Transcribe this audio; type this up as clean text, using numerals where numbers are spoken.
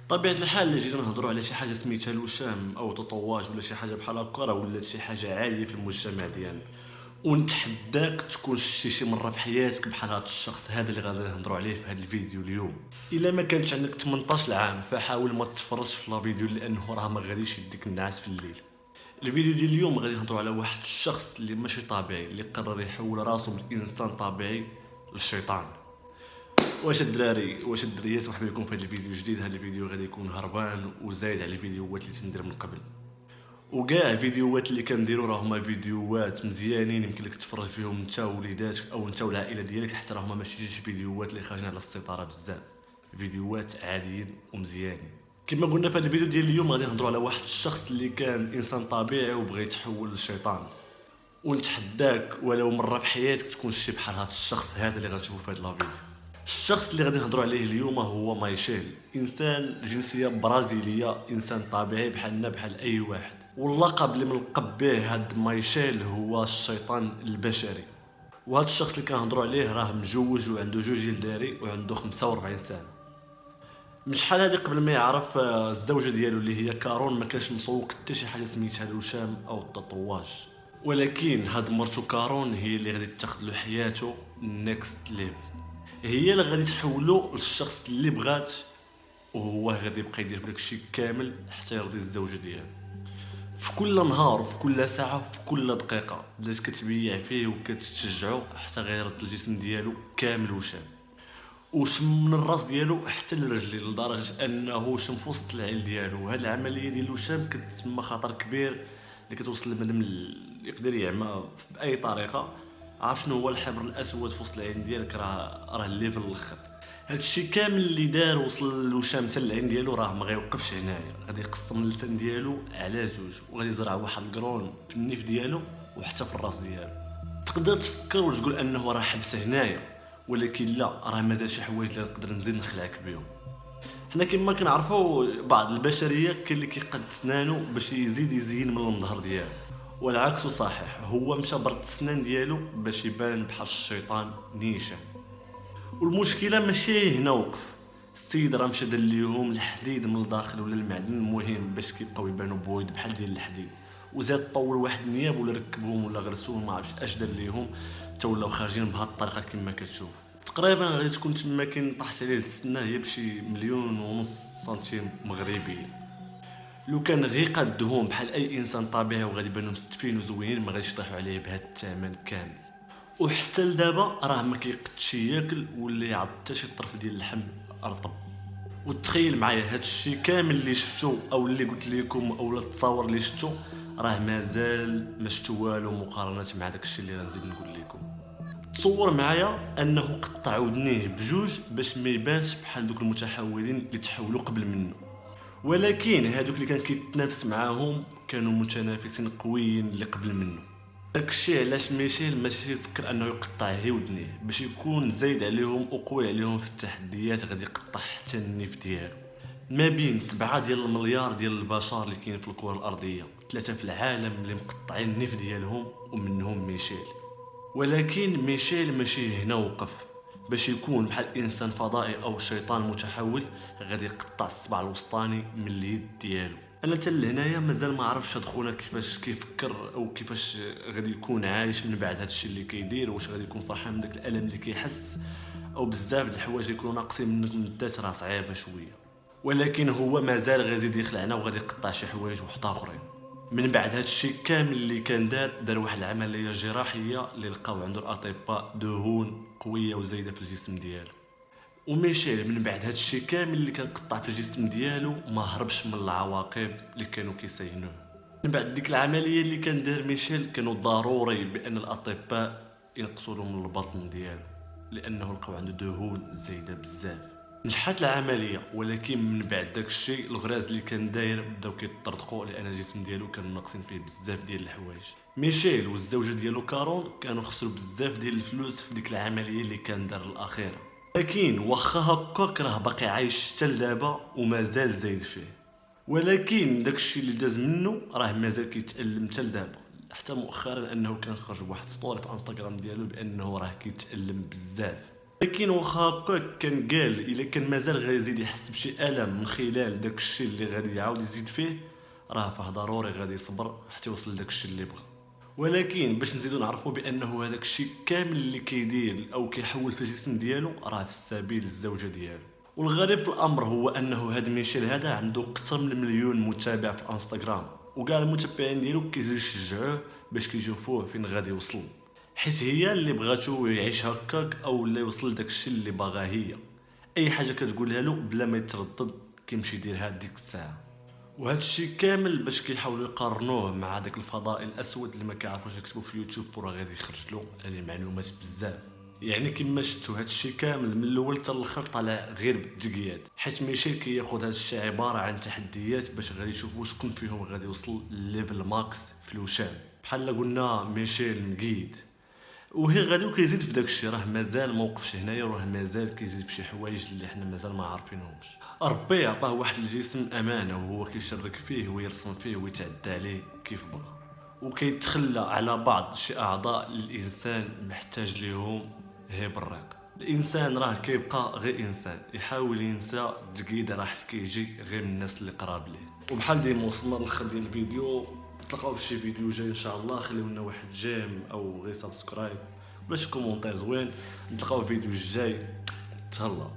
طبيعة الحال اللي جينا نهضروا على شي حاجة سميتها الوشام او تطواج ولا شي حاجة بحال هكا، راه ولات شي حاجة عالية في المجتمع ديالنا. ونتحداك تكون شتي شي مرة في حياتك بحال هاد الشخص هذا اللي غادي نهضروا عليه في هاد الفيديو اليوم. الا ما كانش عندك 18 عام فحاول ما تتفرجش في لا فيديو لانه راه ما غاديش يديك النعاس في الليل. الفيديو ديال اليوم غادي نهضروا على واحد الشخص اللي ماشي طبيعي، اللي قرر يحول راسو من انسان طبيعي للشيطان. واش الدراري واش الدريات، مرحبا بكم في هذا الفيديو الجديد. هذا الفيديو غادي يكون هربان وزايد على الفيديوهات اللي تندير من قبل، وكاع الفيديوهات اللي كنديروا راه هما فيديوهات مزيانين يمكن لك تفرج فيهم انت ووليداتك او انت والعائله ديالك، حتى راه هما ماشي فيديوهات اللي خارجين على السيطره بزاف، فيديوهات عاديين ومزيانين. كما قلنا في هذا الفيديو ديال اليوم غادي نهضروا على واحد الشخص اللي كان انسان طبيعي وبغى يتحول للشيطان. ونتحداك ولو مره في حياتك تكون شتي بحال هذا الشخص هذا اللي غنشوفو في هذا الفيديو. الشخص اللي غادي نهضروا عليه اليوم هو مايشيل، انسان جنسيه برازيليه، انسان طبيعي بحالنا بحال اي واحد. واللقب اللي ملقب به هاد مايشيل هو الشيطان البشري. وهذا الشخص اللي كنهضروا عليه راه مجوج وعنده جوج ديال الدراري وعنده 45 سنه. من شحال هادي قبل ما يعرف الزوجه ديالو اللي هي كارون ما كانش مسوق حتى شي حاجه سميتها الوشام او التطواج، ولكن هاد مرتو كارون هي اللي غادي تاخذ له حياته نيكست ليفل. هي اللي غادي تحولو للشخص اللي بغات، وهو غادي يبقى يدير داكشي كامل حتى يرضي الزوجه ديالو. في كل نهار وفي كل ساعه وفي كل دقيقه بدات كتبيع فيه وكتشجعو حتى غيرد الجسم ديالو كامل وشم من الراس ديالو حتى لرجليه، لدرجه انه شم في وسط العين ديالو. هاد العمليه ديال الوشام كتسمى خطر كبير اللي كتوصل لبنادم يقدر يعمى باي طريقه. عارف شنو هو الحبر الاسود في وسط العين ديالك؟ راه الليفل الاخر. هادشي كامل اللي دار وصل الوشام حتى العين ديالو راه ما غيوقفش هنايا، غادي يقسم اللسان ديالو على زوج وغادي يزرع واحد القرون في النيف ديالو وحتى في الراس ديالو. تقدر تفكر وتقول انه راه حبس هنايا، ولكن لا، راه مازال شي حوايج اللي نقدر نزيد نخلعك بهم. حنا كما كنعرفوا بعض البشريه كاين اللي كيقد سنانو باش يزيد يزين من المظهر ديالو، والعكس صحيح، هو مشى برد السنان ديالو باش يبان بحال الشيطان نيشان. والمشكله ماشي هنا وقف، السيد راه مشى دار ليهم الحديد من الداخل ولا المعدن المهم باش كيبقاو يبانوا بويض بحال ديال الحديد، وزاد طول واحد النياب ولا ركبهم ولا غرسوهم، ما عرفتش اش دار ليهم حتى ولاو خارجين بهذه الطريقه كما كتشوف. تقريبا غادي تكون تما كاين طاحت عليه السنه هي بشي 1.5 مليون سنتيم مغربي. لو كان غير قادهم بحال اي انسان طبيعي وغادي يبانوا مستفين وزوينين ما غاديش يطيحوا عليه بهذا الثمن كامل. وحتى لدابا راه ما كيقدش ياكل ولا يعض حتى شي طرف ديال اللحم رطب. وتخيل معايا هاد الشيء كامل اللي شفتو او اللي قلت لكم او التصاور اللي شفتو راه مازال ما شفتو والو مقارنه مع داك الشيء اللي غنزيد نقول لكم. تصور معايا انه قطع ودنيه بجوج باش ما يبانش بحال دوك المتحولين اللي تحولوا قبل منه، ولكن هادوك اللي كان كيتنافس معاهم كانوا متنافسين قويين اللي قبل منه. داكشي علاش ميشيل ماشي يفكر انه يقطع غير ودنيه، باش يكون زايد عليهم وقوي عليهم في التحديات غادي يقطع حتى النيف ديالو. ما بين 7 ديال المليار ديال البشر اللي كاين في الكره الارضيه، 3 في العالم اللي مقطعين النيف ديالهم ومنهم ميشيل. ولكن ميشيل ماشي هنا وقف، باش يكون بحال انسان فضائي او شيطان متحول غادي يقطع الصبع الوسطاني من اليد ديالو. انا حتى لهنايا مازال ما عرفتش هاد خونا كيفاش كيفكر او كيفاش غادي يكون عايش من بعد هادشي اللي كيدير، واش غادي يكون فرحان من داك الالم اللي كيحس، او بزاف د الحوايج يكونوا ناقصين منك من الذات راه صعيبه شويه. ولكن هو مازال غادي يخلعنا وغادي يقطع شي حوايج وحده اخرين. من بعد هادشي كامل اللي كان دار واحد العمليه جراحيه اللي لقاو عنده الاطباء دهون قويه وزايده في الجسم ديالو. وميشيل من بعد هادشي كامل اللي كان قطع في الجسم ديالو ما هربش من العواقب اللي كانوا كيسينوه. من بعد ديك العمليه اللي كان دار ميشيل كانوا ضروري بان الاطباء ينقصوا له من البطن ديالو لانه لقاو عنده دهون زايده بزاف. نجحت العمليه، ولكن من بعد داكشي الغراز اللي كان داير بداو كيطردقوا لان الجسم ديالو كان ناقصين فيه بزاف ديال الحوايج. ميشيل والزوجه ديالو كارون كانوا خسروا بزاف ديال الفلوس في ديك العمليه اللي كان دار الاخيره، لكن واخا هكاك راه باقي عايش حتى لدابا ومازال زايد فيه. ولكن داكشي اللي داز منه راه مازال كيتألم حتى لدابا، حتى مؤخرا انه كان خرج بواحد ستوري في انستغرام ديالو بانه راه كيتألم بزاف. ولكن واخا هكاك كان قال الا كان مازال غادي يزيد يحس بشي الم من خلال داك الشيء اللي غادي يعاود يزيد فيه، راه فيه ضروري غادي يصبر حتى يوصل لداك الشيء اللي بغا. ولكن باش نزيدو نعرفوا بانه هذاك الشيء كامل اللي كيدير او كيحول في الجسم ديالو راه في السبيل الزوجه ديالو. والغريب في الامر هو انه هذا ميشيل هذا عنده اكثر من مليون متابع في الانستغرام، وكاع المتابعين ديالو كيزيدوا يشجعوه باش كيشوفوه فين غادي يوصل، حيت هي اللي بغاتو يعيش هكاك او اللي يوصل لداك الشيء اللي باغاه هي. اي حاجه كتقولها له بلا ما يتردد كيمشي يديرها ديك الساعه. وهذا الشيء كامل باش كيحاولوا يقارنوه مع داك الفضاء الاسود اللي ما كيعرفوش يكتبوا في يوتيوب وراه غادي يخرج له عليه معلومات بزاف. يعني كما شفتوا هذا الشيء كامل من الاول حتى الاخر طالع غير بالتقياد، حيت ميشيل كياخذ هذا الشيء عباره عن تحديات باش غادي يشوفوا شكون فيهم غادي يوصل لليفل ماكس في الوشام. بحال قلنا ميشيل مقيد، وهي غادي وكيزيد في داك الشيء، راه مازال موقفش هنايا، وراه مازال كيزيد في شي حوايج اللي حنا مازال ما عارفينهمش. ربي عطاه واحد الجسم امانه وهو كيشرك فيه ويرسم فيه ويتعدى عليه كيف بغى، وكيتخلى على بعض شي اعضاء الانسان محتاج ليهم هي بالريق. الانسان راه كيبقى غير انسان، يحاول ينسى تقيده راه كيجي غير من الناس اللي قراب ليه. وبحال ديما وصلنا للاخر ديال الفيديو، نتلاقاو في شي فيديو جاي ان شاء الله. خليو لنا واحد جيم او غير سبسكرايب ولا شي كومونتير زوين. نتلاقاو في الفيديو الجاي. تهلا.